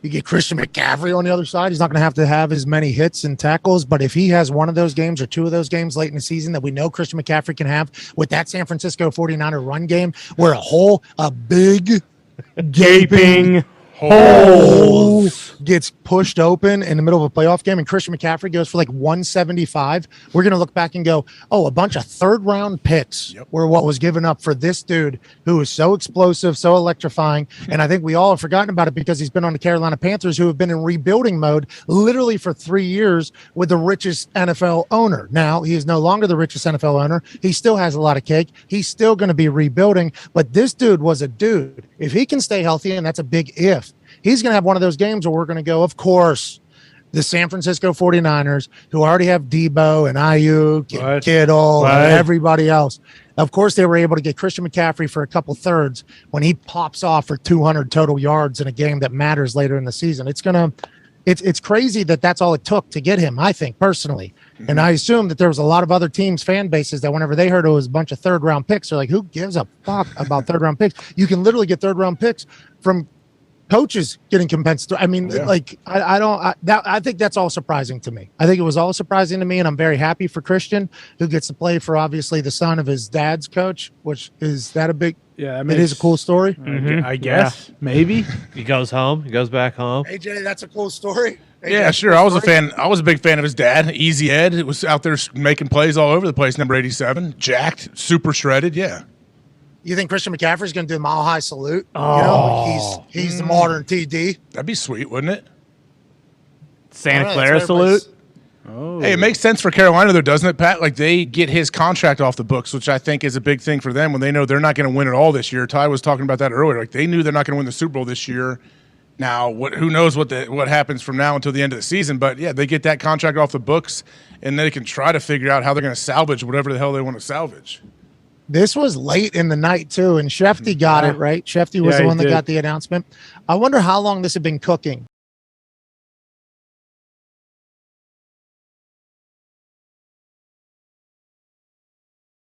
You get Christian McCaffrey on the other side. He's not going to have as many hits and tackles, but if he has one of those games or two of those games late in the season that we know Christian McCaffrey can have with that San Francisco 49er run game, where a big gaping hole gets pushed open in the middle of a playoff game and Christian McCaffrey goes for like 175, we're going to look back and go, oh, a bunch of third-round picks were what was given up for this dude who is so explosive, so electrifying, and I think we all have forgotten about it because he's been on the Carolina Panthers, who have been in rebuilding mode literally for 3 years with the richest NFL owner. Now, he is no longer the richest NFL owner. He still has a lot of cake. He's still going to be rebuilding, but this dude was a dude. If he can stay healthy, and that's a big if, he's going to have one of those games where we're going to go, of course, the San Francisco 49ers, who already have Debo and Ayuk and Kittle and everybody else. Of course, they were able to get Christian McCaffrey for a couple thirds when he pops off for 200 total yards in a game that matters later in the season. It's crazy that that's all it took to get him, I think, personally. Mm-hmm. And I assume that there was a lot of other teams' fan bases that whenever they heard it was a bunch of third-round picks, they're like, who gives a fuck about third-round picks? You can literally get third-round picks from coaches getting compensatory. I mean, I think that's all surprising to me. I think it was all surprising to me, and I'm very happy for Christian, who gets to play for obviously the son of his dad's coach, which is that a big. Yeah, it is a cool story. Mm-hmm. I guess maybe he goes home. He goes back home. AJ, that's a cool story. AJ, yeah, sure. I was a fan. I was a big fan of his dad, Easy Ed. It was out there making plays all over the place. Number 87, jacked, super shredded. Yeah. You think Christian McCaffrey's going to do a mile high salute? Oh, you know, he's the modern TD. That'd be sweet, wouldn't it? Santa Clara salute. Oh. Hey, it makes sense for Carolina, though, doesn't it, Pat? Like, they get his contract off the books, which I think is a big thing for them when they know they're not going to win it all this year. Ty was talking about that earlier. Like, they knew they're not going to win the Super Bowl this year. Now, who knows what happens from now until the end of the season? But, yeah, they get that contract off the books, and they can try to figure out how they're going to salvage whatever the hell they want to salvage. This was late in the night, too, and Shefty got it, right? Shefty was the one that got the announcement. I wonder how long this had been cooking.